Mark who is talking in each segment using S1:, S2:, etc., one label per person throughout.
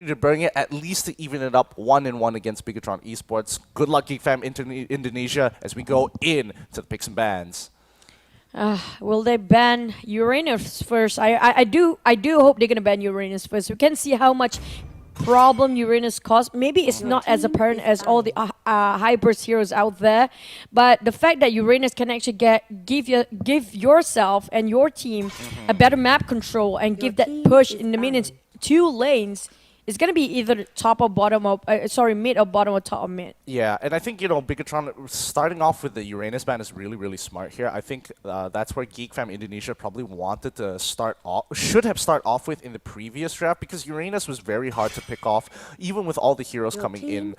S1: to bring it at least to even it up 1-1 against BIGETRON Esports. Good luck, Geek Fam Indonesia, as we go in to the picks and bans.
S2: Will they ban Uranus first? I do hope they're gonna ban Uranus first. We can see how much problem Uranus caused. Maybe it's not as apparent as all the high burst heroes out there, but the fact that Uranus can actually give yourself and your team a better map control and give that push in the minions 2 lanes. It's gonna be either top or bottom of mid or bottom or top or mid.
S1: Yeah, and I think BIGETRON starting off with the Uranus ban is really smart here. I think that's where Geek Fam Indonesia probably wanted to should have started off with in the previous draft, because Uranus was very hard to pick off, even with all the heroes coming in,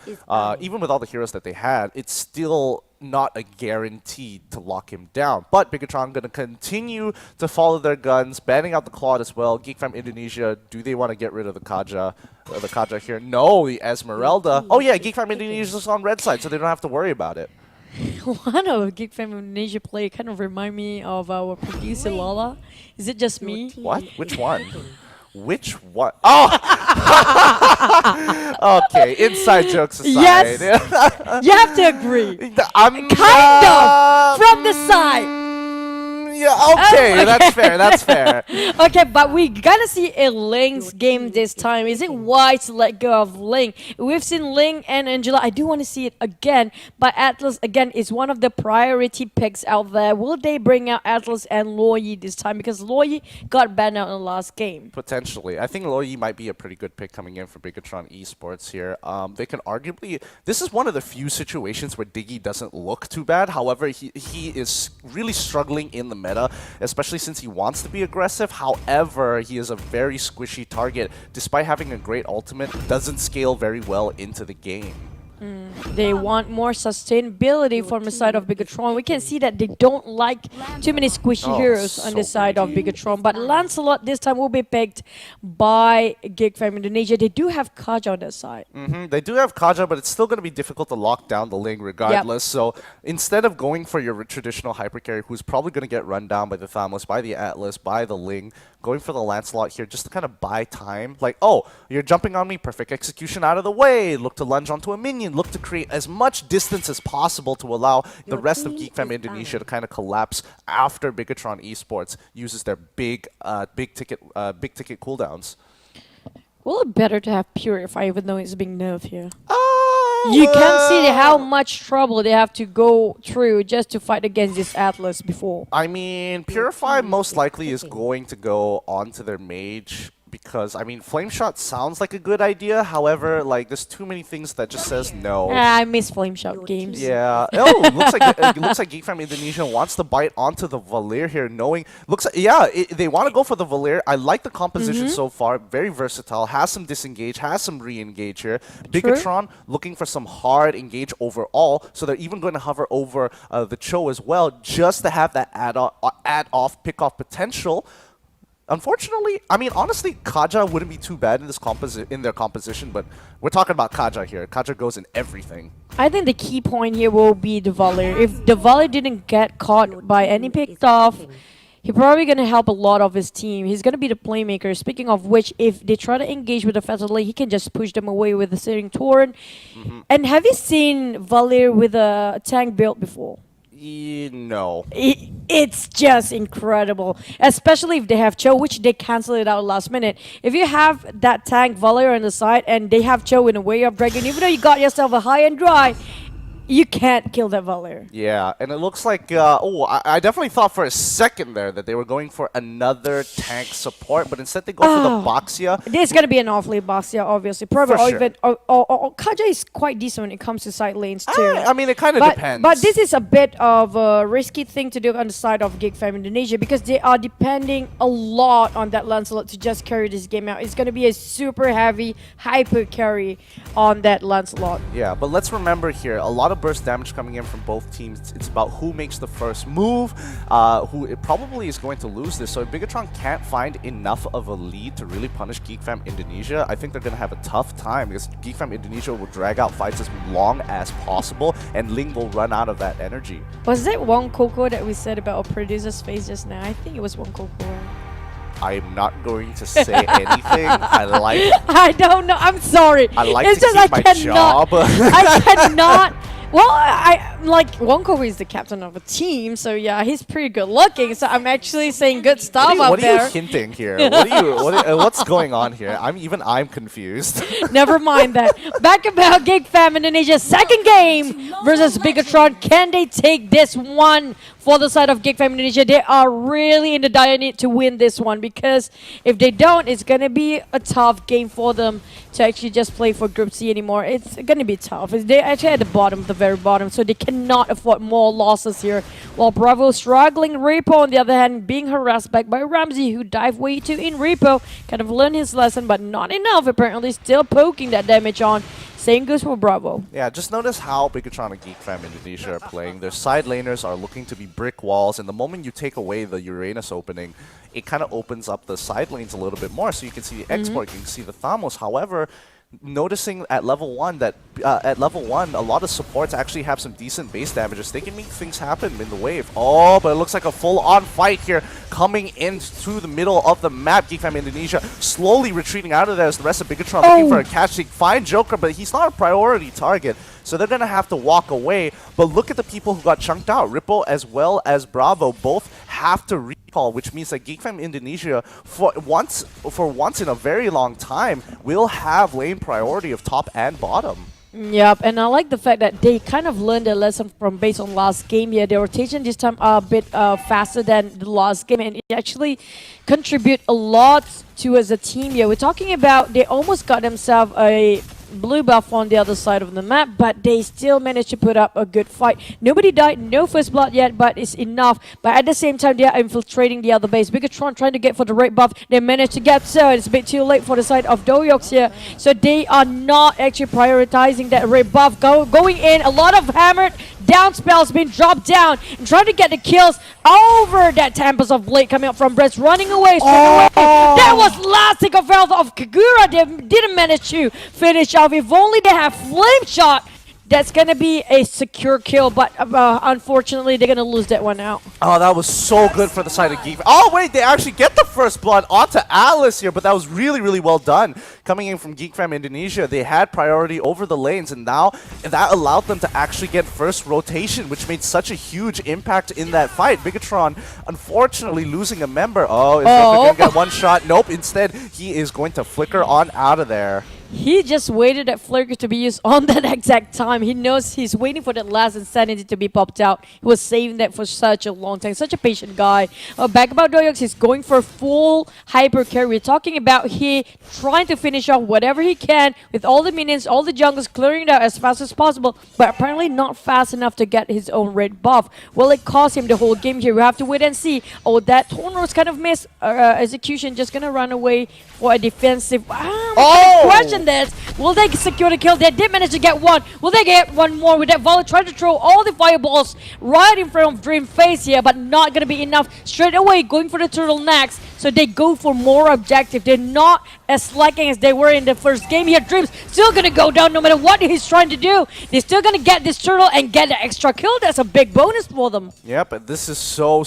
S1: even with all the heroes that they had. It's still not a guarantee to lock him down. But BIGETRON going to continue to follow their guns, banning out the Claude as well. Geek Fam Indonesia, do they want to get rid of the Kaja? Here? No, the Esmeralda. Oh yeah, Geek Fam Indonesia is on red side, so they don't have to worry about it.
S2: One of Geek Fam Indonesia play kind of remind me of our producer Lala. Is it just me?
S1: What? Which one? Which one? Oh! Okay, inside jokes aside.
S2: Yes! You have to agree.
S1: I'm
S2: Kind of! From the side!
S1: Yeah, okay, that's fair.
S2: Okay, but we gotta see a Ling's game this time. Is it wise to let go of Ling? We've seen Ling and Angela. I do want to see it again, but Atlas again is one of the priority picks out there. Will they bring out Atlas and Loyi this time? Because Loyi got banned out in the last game.
S1: Potentially. I think Loyi might be a pretty good pick coming in for BIGETRON Esports here. They can arguably... This is one of the few situations where Diggy doesn't look too bad. However, he is really struggling in the meta, especially since he wants to be aggressive. However, he is a very squishy target. Despite having a great ultimate, doesn't scale very well into the game.
S2: They want more sustainability from the side of BIGETRON. We can see that they don't like too many squishy heroes on the side of BIGETRON. But Lancelot this time will be picked by Geek Fam Indonesia. They do have Kaja on their side.
S1: They do have Kaja, but it's still going to be difficult to lock down the Ling regardless. Yep. So instead of going for your traditional hyper carry, who's probably going to get run down by the Thamnos, by the Atlas, by the Ling, going for the Lancelot here just to kind of buy time. Like, oh, you're jumping on me, perfect execution out of the way. Look to lunge onto a minion. Look to create as much distance as possible to allow the rest of Geek Fam Indonesia to kind of collapse after BIGETRON Esports uses their big ticket cooldowns.
S2: Well, better to have Purify even though it's being nerfed here. You can see how much trouble they have to go through just to fight against this Atlas before.
S1: I mean, Purify most likely is going to go onto their mage, because, I mean, Flame Shot sounds like a good idea. However, like, there's too many things that just says no.
S2: I miss Flame Shot games.
S1: Yeah. Oh, looks like Geek Fam Indonesia wants to bite onto the Valir here, knowing... they want to go for the Valir. I like the composition so far. Very versatile. Has some disengage, has some re-engage here. BIGETRON looking for some hard engage overall, so they're even going to hover over the Cho as well, just to have that add-off, pick-off potential. Unfortunately, I mean, honestly, Kaja wouldn't be too bad in their composition, but we're talking about Kaja here. Kaja goes in everything.
S2: I think the key point here will be the Valir. If the Valir didn't get caught by any picked off, he's probably going to help a lot of his team. He's going to be the playmaker. Speaking of which, if they try to engage with the Fatal Lane, he can just push them away with the Searing Torrent. And have you seen Valir with a tank build before?
S1: No.
S2: It's just incredible, especially if they have Cho, which they canceled it out last minute. If you have that tank Valir on the side and they have Cho in a Way of Dragon, even though you got yourself a high and dry, you can't kill that Valir.
S1: Yeah, and it looks like, I definitely thought for a second there that they were going for another tank support, but instead they go for the Boxia.
S2: This is going to be an off-lane Boxia, obviously. Probably, or Kaja is quite decent when it comes to side lanes, too.
S1: I mean, it kind of depends.
S2: But this is a bit of a risky thing to do on the side of Geek Fam Indonesia, because they are depending a lot on that Lancelot to just carry this game out. It's going to be a super heavy hyper carry on that Lancelot.
S1: Yeah, but let's remember here, a lot of burst damage coming in from both teams. It's about who makes the first move, who it probably is going to lose this. So if BIGETRON can't find enough of a lead to really punish Geek Fam Indonesia, I think they're going to have a tough time, because Geek Fam Indonesia will drag out fights as long as possible, and Ling will run out of that energy.
S2: Was that Wong Coco that we said about our producer's face just now? I think it was Wong Coco.
S1: I'm not going to say anything.
S2: I don't know. I'm sorry.
S1: I like
S2: It's
S1: to
S2: just
S1: keep
S2: I
S1: my
S2: cannot.
S1: job.
S2: I cannot. Well, I like Wonko is the captain of a team, so yeah, he's pretty good looking. So I'm actually saying good stuff up
S1: What are
S2: there.
S1: you hinting here? What's going on here? I'm confused.
S2: Never mind that. Back about GEEK Fam Indonesia's second game versus BIGETRON. Can they take this one for the side of GEEK Fam Indonesia? They are really in the dire need to win this one, because if they don't, it's going to be a tough game for them to actually just play for Group C anymore. It's going to be tough. They're actually at the bottom, the very bottom, so they cannot afford more losses here. While Bravo struggling, Repo on the other hand being harassed back by Ramsey, who dived way too in. Repo kind of learned his lesson, but not enough. Apparently still poking that damage on. Same goes for Bravo.
S1: Yeah, just notice how BIGETRON and GEEK Fam Indonesia are playing. Their side laners are looking to be brick walls, and the moment you take away the Uranus opening, it kind of opens up the side lanes a little bit more. So you can see the Esport, you can see the Thamos. However, noticing at level 1 that a lot of supports actually have some decent base damages. They can make things happen in the wave. Oh, but it looks like a full-on fight here coming into the middle of the map. GEEK Fam Indonesia slowly retreating out of there as the rest of BIGETRON looking for a catch. They find Joker, but he's not a priority target, so they're going to have to walk away. But look at the people who got chunked out. Ripple as well as Bravo both have to recall, which means that GEEK Fam Indonesia, for once in a very long time, will have lane priority of top and bottom.
S2: Yep, and I like the fact that they kind of learned their lesson from based on last game here. Their rotation this time are a bit faster than the last game, and it actually contribute a lot to as a team here. We're talking about they almost got themselves a blue buff on the other side of the map, but they still managed to put up a good fight. Nobody died, no first blood yet, but it's enough. But at the same time, they are infiltrating the other base. BIGETRON trying to get for the red buff. They managed to get so it's a bit too late for the side of Doyoks here. So they are not actually prioritizing that red buff. Going in, a lot of hammered down spells being dropped down and trying to get the kills over that Tempest of Blade coming up from Brest, running away straight away. That was last tick of health of Kagura. They didn't manage to finish off. If only they have Flame Shot, that's going to be a secure kill, but unfortunately, they're going to lose that one out.
S1: Oh, that was so good for the side of GEEK. Oh, wait, they actually get the first blood onto Alice here, but that was really, really well done. Coming in from GEEK Fam Indonesia, they had priority over the lanes, and now that allowed them to actually get first rotation, which made such a huge impact in that fight. BIGETRON, unfortunately, losing a member. Oh, is Joker going to get one shot? Nope, instead, he is going to flicker on out of there.
S2: He just waited that flicker to be used on that exact time. He knows he's waiting for that last insanity to be popped out. He was saving that for such a long time. Such a patient guy. Back about Doyoks, he's going for full hyper carry. We're talking about he trying to finish off whatever he can with all the minions, all the jungles, clearing it out as fast as possible, but apparently not fast enough to get his own red buff. Will it cost him the whole game here? We have to wait and see. Oh, that Tornos kind of missed execution. Just gonna run away for a defensive. Question this. Will they secure the kill? They did manage to get one. Will they get one more with that volley? Trying to throw all the fireballs right in front of Dream face here, but not going to be enough. Straight away going for the turtle next. So they go for more objective. They're not as slacking as they were in the first game here. Dream's still going to go down no matter what he's trying to do. They're still going to get this turtle and get an extra kill. That's a big bonus for them.
S1: Yep, and this is so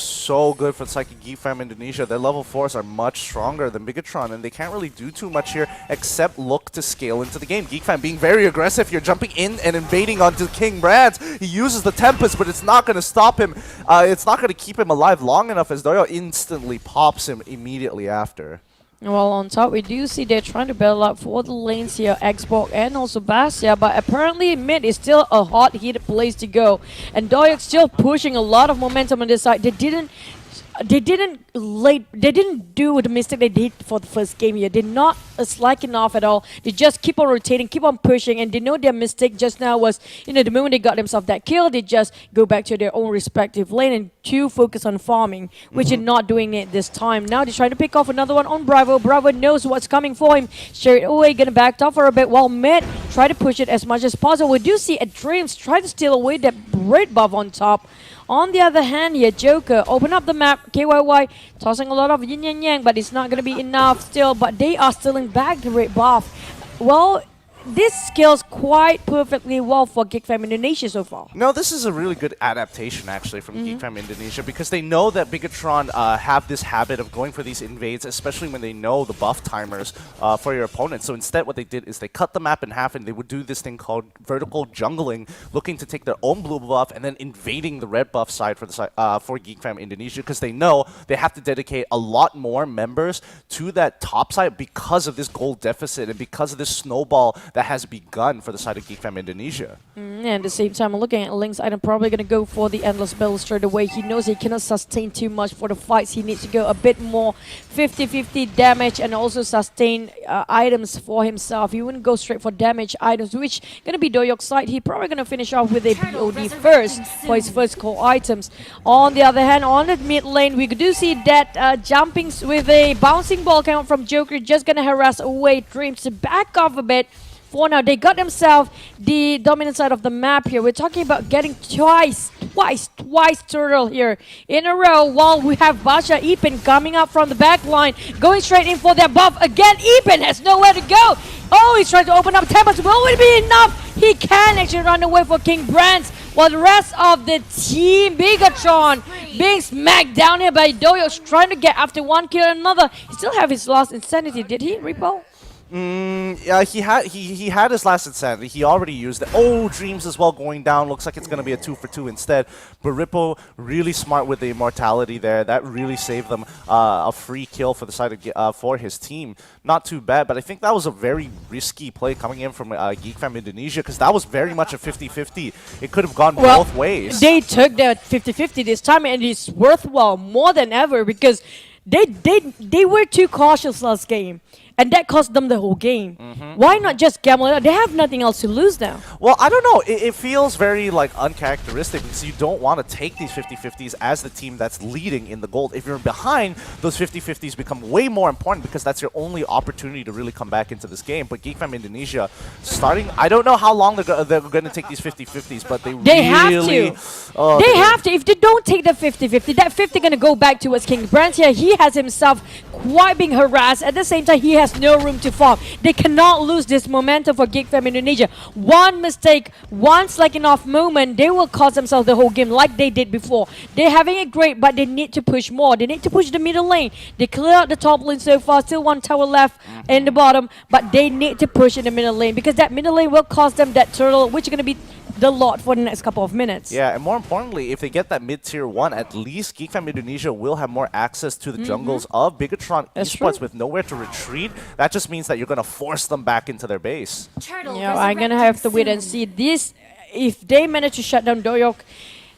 S1: good for the Psychic GEEK Fam Indonesia. Their level 4s are much stronger than BIGETRON, and they can't really do too much here except look to scale into the game. GEEK Fam being very aggressive here, jumping in and invading onto King Brands. He uses the Tempest, but it's not going to stop him. It's not going to keep him alive long enough as Doyo instantly pops him immediately after.
S2: Well, on top, we do see they're trying to battle up for the lanes here, Xbox and also Bastia, but apparently mid is still a hot, heated place to go. And Doyoks still pushing a lot of momentum on this side. They didn't do the mistake they did for the first game here. They're not slacking off at all. They just keep on rotating, keep on pushing, and they know their mistake just now was, the moment they got themselves that kill, they just go back to their own respective lane and to focus on farming, which they're not doing it this time. Now they're trying to pick off another one on Bravo. Bravo knows what's coming for him. Straight away, gonna back off for a bit while mid try to push it as much as possible. We do see a Dreams try to steal away that red buff on top. On the other hand here, Joker open up the map, KYY tossing a lot of yin yang, but it's not going to be enough still, but they are stealing back the red buff. Well, this scales quite perfectly well for GEEK Fam Indonesia so far.
S1: No, this is a really good adaptation actually from GeekFam Indonesia because they know that BIGETRON have this habit of going for these invades, especially when they know the buff timers for your opponent. So instead what they did is they cut the map in half and they would do this thing called vertical jungling, looking to take their own blue buff and then invading the red buff side for the for GeekFam Indonesia because they know they have to dedicate a lot more members to that top side because of this gold deficit and because of this snowball that has begun for the side of GeekFam Indonesia.
S2: And at the same time, looking at Link's item, probably going to go for the Endless Battle straight away. He knows he cannot sustain too much for the fights. He needs to go a bit more 50-50 damage and also sustain items for himself. He wouldn't go straight for damage items, which going to be Doyok's side. He probably going to finish off with a BOD first for his first core items. On the other hand, on the mid lane, we do see that jumping with a bouncing ball coming from Joker, just going to harass away Dreams to back off a bit. For now, they got themselves the dominant side of the map here. We're talking about getting twice turtle here in a row while we have Basha Ipin coming up from the back line, going straight in for their buff. Again, Ipin has nowhere to go. Oh, he's trying to open up tempers. Will it be enough? He can actually run away for King Brands, while the rest of the team, BIGETRON, being smacked down here by Doyok, trying to get after one kill another. He still have his last insanity, did he, Repo?
S1: Yeah, he had his last insanity. He already used it. Oh, Dreams as well going down. Looks like it's going to be a 2-for-2 instead. But Rippo really smart with the immortality there. That really saved them a free kill for the side of for his team. Not too bad, but I think that was a very risky play coming in from GeekFam Indonesia because that was very much a 50-50. It could have gone both ways.
S2: They took that 50-50 this time, and it's worthwhile more than ever because they were too cautious last game. And that cost them the whole game. Why not just gamble it out? They have nothing else to lose now.
S1: Well, I don't know. It feels very like uncharacteristic because you don't want to take these 50-50s as the team that's leading in the gold. If you're behind, those 50-50s become way more important because that's your only opportunity to really come back into this game. But GeekFam Indonesia starting, I don't know how long they're going to take these 50-50s, but they really
S2: have to. They have to. If they don't take the 50-50, that 50 going to go back towards King Brandt here. He has himself quite being harassed. At the same time, he has no room to farm. They cannot lose this momentum for GeekFam Indonesia. One mistake, one slacking off moment, they will cost themselves the whole game like they did before. They're having it great, but they need to push more. They need to push the middle lane. They clear out the top lane so far. Still one tower left in the bottom, but they need to push in the middle lane because that middle lane will cost them that turtle, which is going to be the lot for the next couple of minutes.
S1: Yeah, and more importantly, if they get that mid-tier 1, at least GeekFam Indonesia will have more access to the jungles of BIGETRON Esports with nowhere to retreat. That just means that you're going to force them back into their base.
S2: Yeah, I'm going to have to wait and see. This, if they manage to shut down Doyok,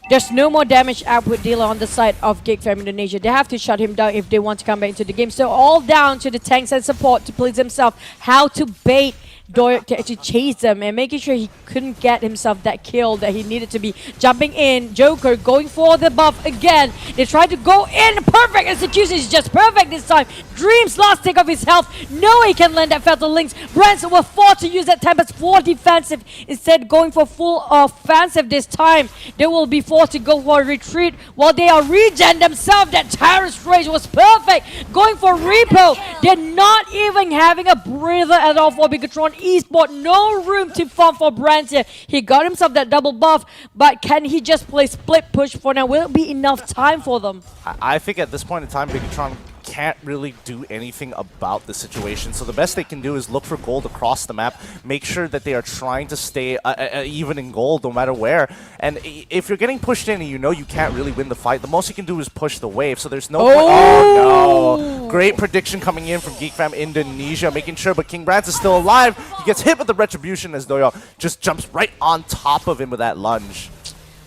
S2: there's no more damage output dealer on the side of GeekFam Indonesia. They have to shut him down if they want to come back into the game. So all down to the tanks and support to please himself how to bait Doyok to actually chase them and making sure he couldn't get himself that kill that he needed to be. Jumping in, Joker going for the buff again. They try to go in. Perfect execution is just perfect this time. Dreams last take of his health. No, he can land that Fatal Links. Branson will force to use that Tempest for defensive. Instead going for full offensive this time. They will be forced to go for a retreat while they are regen themselves. That Terrorist Rage was perfect. Going for Repo. They're not even having a breather at all for BIGETRON Esport. No room to farm for Brands here. He got himself that double buff, but can he just play split push for now? Will it be enough time for them?
S1: I think at this point in time, BIGETRON can't really do anything about the situation. So the best they can do is look for gold across the map, make sure that they are trying to stay even in gold no matter where. And if you're getting pushed in and you know you can't really win the fight, the most you can do is push the wave. So there's no point. Oh no! Great prediction coming in from GeekFam Indonesia, making sure, but King Brands is still alive. He gets hit with the Retribution as Doyo just jumps right on top of him with that lunge.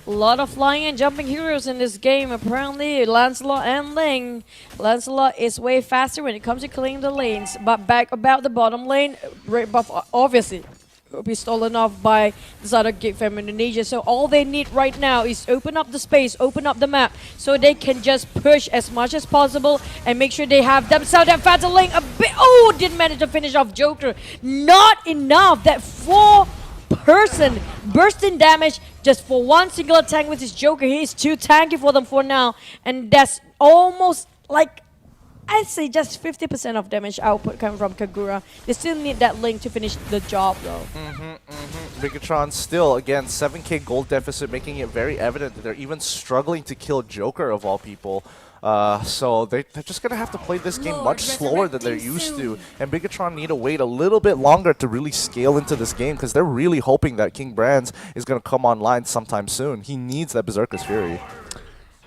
S2: A lot of flying and jumping heroes in this game. Apparently, Lancelot and Ling. Lancelot is way faster when it comes to clearing the lanes. But back about the bottom lane, Red Buff obviously will be stolen off by the side of GeekFam Indonesia. So all they need right now is open up the space, open up the map, so they can just push as much as possible and make sure they have themselves that Fatal Link a bit. Oh, didn't manage to finish off Joker. Not enough. That 4-person bursting damage just for one single attack with his Joker. He is too tanky for them for now, and that's almost like I'd say just 50% of damage output coming from Kagura. They still need that link to finish the job though.
S1: BIGETRON still, again, 7k gold deficit, making it very evident that they're even struggling to kill Joker of all people. So they're just going to have to play this game much slower than they're used to. And BIGETRON need to wait a little bit longer to really scale into this game because they're really hoping that King Brands is going to come online sometime soon. He needs that Berserker's Fury.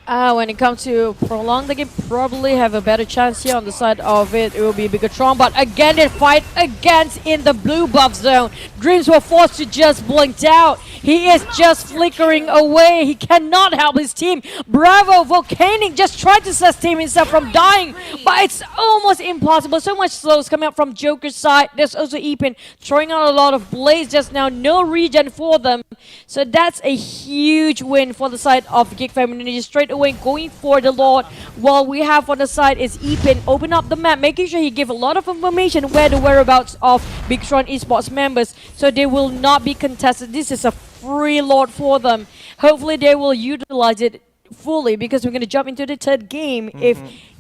S2: When it comes to prolong the game, probably have a better chance here on the side of it. It will be BIGETRON, but again they fight against in the blue buff zone. Dreams were forced to just blink out. He is just flickering away. He cannot help his team. Bravo, Volcanic just tried to sustain himself from dying, but it's almost impossible. So much slows coming up from Joker's side. There's also Epin throwing out a lot of blades just now. No regen for them. So that's a huge win for the side of GEEK Family. Straight away going for the Lord, while we have on the side is Epin open up the map, making sure he give a lot of information where the whereabouts of BIGETRON Esports members, so they will not be contested. This is a free Lord for them. Hopefully they will utilize it fully, because we're going to jump into the third game if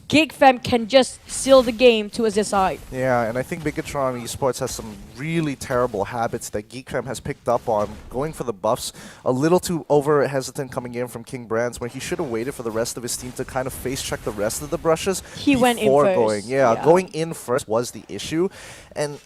S2: GEEK Fam can just seal the game towards their side.
S1: Yeah, and I think BIGETRON Esports has some really terrible habits that GEEK Fam has picked up on, going for the buffs, a little too over hesitant coming in from King Brands, when he should have waited for the rest of his team to kind of face check the rest of the brushes.
S2: He went in first.
S1: Going. Yeah, going in first was the issue. And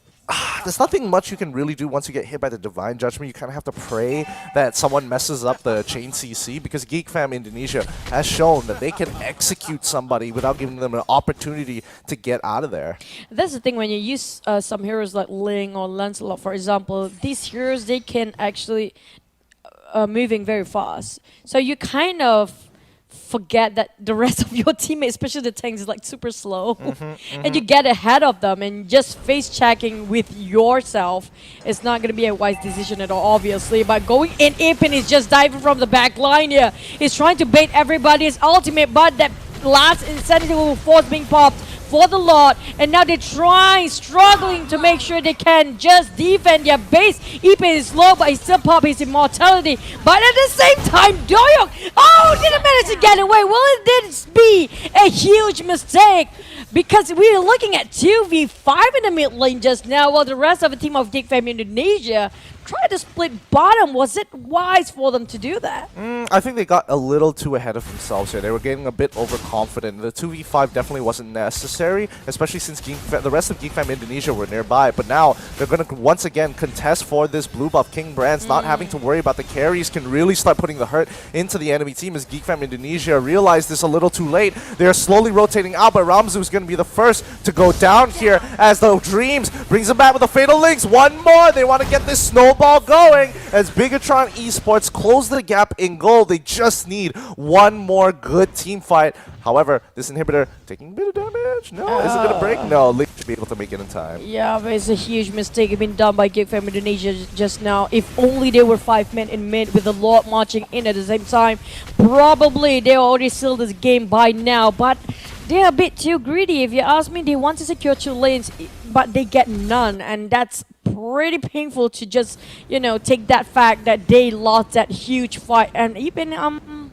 S1: there's nothing much you can really do once you get hit by the Divine Judgment. You kind of have to pray that someone messes up the chain CC, because GEEK Fam Indonesia has shown that they can execute somebody without giving them an opportunity to get out of there.
S2: That's the thing, when you use some heroes like Ling or Lancelot, for example, these heroes, they can actually moving very fast. So you kind of forget that the rest of your teammates, especially the tanks, is like super slow. And you get ahead of them, and just face checking with yourself is not going to be a wise decision at all, obviously. But going in, Epin is just diving from the back line here. He's trying to bait everybody's ultimate, but that last Insanity will force being popped for the Lord, and now they're struggling to make sure they can just defend their base. Epin is low, but he still pop his immortality. But at the same time, Doyoung, didn't manage to get away. Will this be a huge mistake? Because we are looking at 2v5 in the mid lane just now, while the rest of the team of GEEK Fam Indonesia try to split bottom. Was it wise for them to do that?
S1: I think they got a little too ahead of themselves here. They were getting a bit overconfident. The 2v5 definitely wasn't necessary, especially since the rest of GEEK Fam Indonesia were nearby. But now they're going to once again contest for this blue buff. King Brands not having to worry about the carries can really start putting the hurt into the enemy team, as GEEK Fam Indonesia realized this a little too late. They're slowly rotating out, but Ramzu is going to be the first to go down here, as the Dreams brings him back with the Fatal Links. One more. They want to get this snowball going, as BIGETRON Esports close the gap in gold. They just need one more good team fight. However, this inhibitor taking a bit of damage. No, is it going to break? No, Link should be able to make it in time.
S2: Yeah, but it's a huge mistake being done by GEEK Fam Indonesia just now. If only they were 5 men in mid with the Lord marching in at the same time, probably they already sealed this game by now. But they're a bit too greedy. If you ask me, they want to secure 2 lanes, but they get none, and that's pretty painful to just, take that fact that they lost that huge fight. And Epin,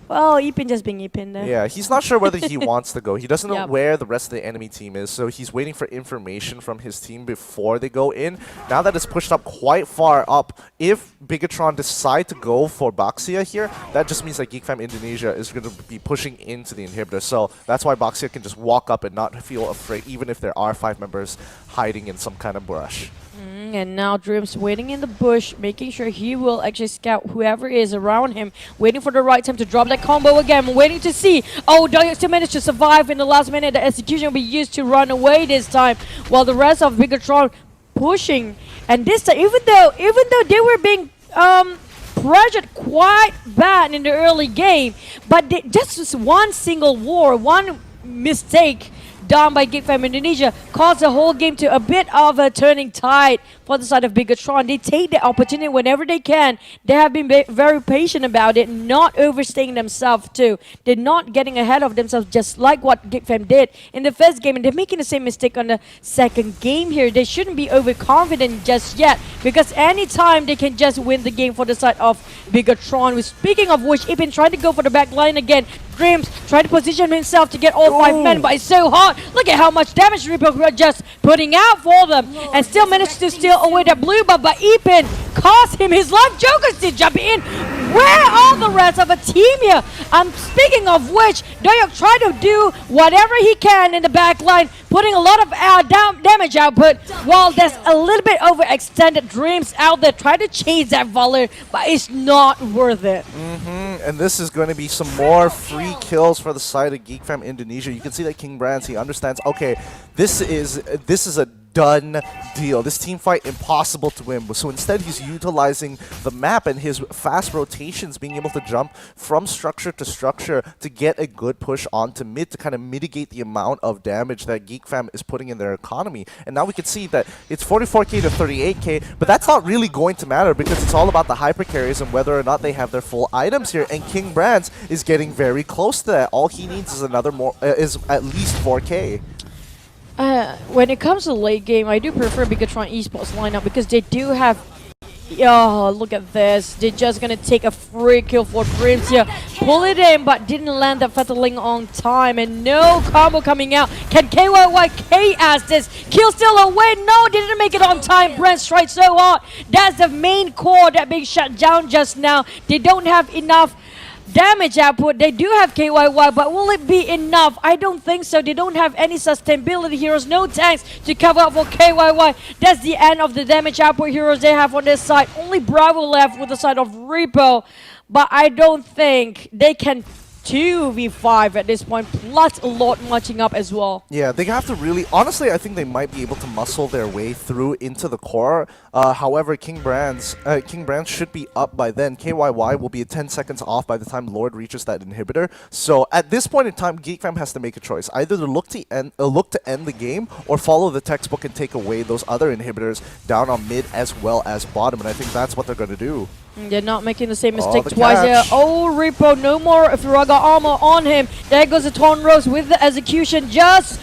S2: well, Epin just being Epin there.
S1: Yeah, he's not sure whether he wants to go. He doesn't know where the rest of the enemy team is, so he's waiting for information from his team before they go in. Now that it's pushed up quite far up, if BIGETRON decide to go for Baxia here, that just means that GEEK Fam Indonesia is going to be pushing into the inhibitor. So that's why Baxia can just walk up and not feel afraid, even if there are 5 members hiding in some kind of brush.
S2: And now Dreams waiting in the bush, making sure he will actually scout whoever is around him, waiting for the right time to drop that combo again, waiting to see. Doyoung still managed to survive in the last minute. The execution will be used to run away this time, while the rest of BIGETRON pushing. And this time, even though they were being pressured quite bad in the early game, but just one single war, one mistake done by GEEK Fam Indonesia caused the whole game to a bit of a turning tide for the side of BIGETRON. They take the opportunity whenever they can. They have been very patient about it, not overstaying themselves too. They're not getting ahead of themselves, just like what GEEK Fam did in the first game, and they're making the same mistake on the second game here. They shouldn't be overconfident just yet, because anytime they can just win the game for the side of BIGETRON. Speaking of which, Ibn trying to go for the back line again. Dreams trying to position himself to get all 5 men, but it's so hard. Look at how much damage Reaper are just putting out for them, and still managed to steal away that blue buff, but Ibn cost him his life. Joker still jumping in. Where are the rest of the team here? Speaking of which, Doyok trying to do whatever he can in the back line, putting a lot of damage output, while there's a little bit overextended Dreams out there trying to chase that Valor, but it's not worth it.
S1: And this is going to be some more free kills for the side of GEEK Fam Indonesia. You can see that King Brands, he understands, okay, this is a done deal. This team fight impossible to win. So instead he's utilizing the map and his fast rotations, being able to jump from structure to structure to get a good push onto mid to kind of mitigate the amount of damage that GEEK Fam is putting in their economy. And now we can see that it's 44k to 38k, but that's not really going to matter because it's all about the hyper carries and whether or not they have their full items here. And King Brands is getting very close to that. All he needs is is at least 4k.
S2: When it comes to late game, I do prefer BIGETRON Esports lineup because they do have. Oh, look at this. They're just gonna take a free kill for Dreams here. Pull it in, but didn't land the Fettling on time. And no combo coming out. Can KYYK ask this? Kill still away. No, didn't make it on time. Brent strikes so hard. That's the main core that being shut down just now. They don't have enough damage output. They do have KYY, but will it be enough? I don't think so. They don't have any sustainability heroes, no tanks to cover up for KYY. That's the end of the damage output heroes they have on this side. Only Bravo left with the side of Repo, but I don't think they can 2v5 at this point, plus a lot matching up as well.
S1: Yeah, they have to really, honestly, I think they might be able to muscle their way through into the core. However, King Brands should be up by then. KYY will be 10 seconds off by the time Lord reaches that inhibitor. So at this point in time, GEEK Fam has to make a choice. Either to look to end the game or follow the textbook and take away those other inhibitors down on mid as well as bottom. And I think that's what they're going to do.
S2: They're not making the same mistake
S1: the
S2: twice here.
S1: catch.
S2: Oh, Repo, no more Firaga armor on him. There goes the Torn Rose with the execution, just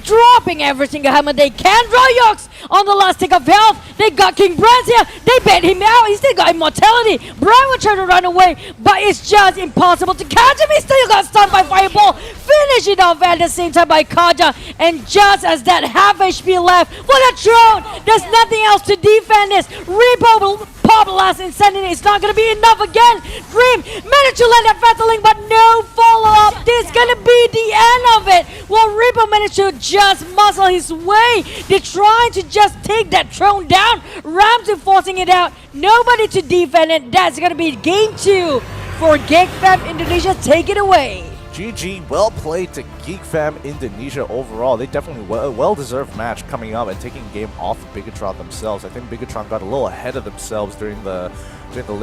S2: dropping every single hammer they can. Royoks on the last tick of health. They got King Brands here. They bait him out. He still got immortality. Bravo trying to run away, but it's just impossible to catch him. He still got stunned by Fireball. Finish it off at the same time by Kaja. And just as that half HP left for the throne, there's nothing else to defend this. Repo will pop last Insanity. It's not going to be enough again. Dream managed to land that Fettling, but no follow-up. This is going to be the end of it. Well, Repo managed to just muscle his way. They're trying to just take that throne down. Ramsey forcing it out. Nobody to defend it. That's going to be game 2 for GEEK Fam Indonesia. Take it away.
S1: GG, well played to GEEK Fam Indonesia overall. They definitely well-deserved match coming up and taking game off of BIGETRON themselves. I think BIGETRON got a little ahead of themselves during the later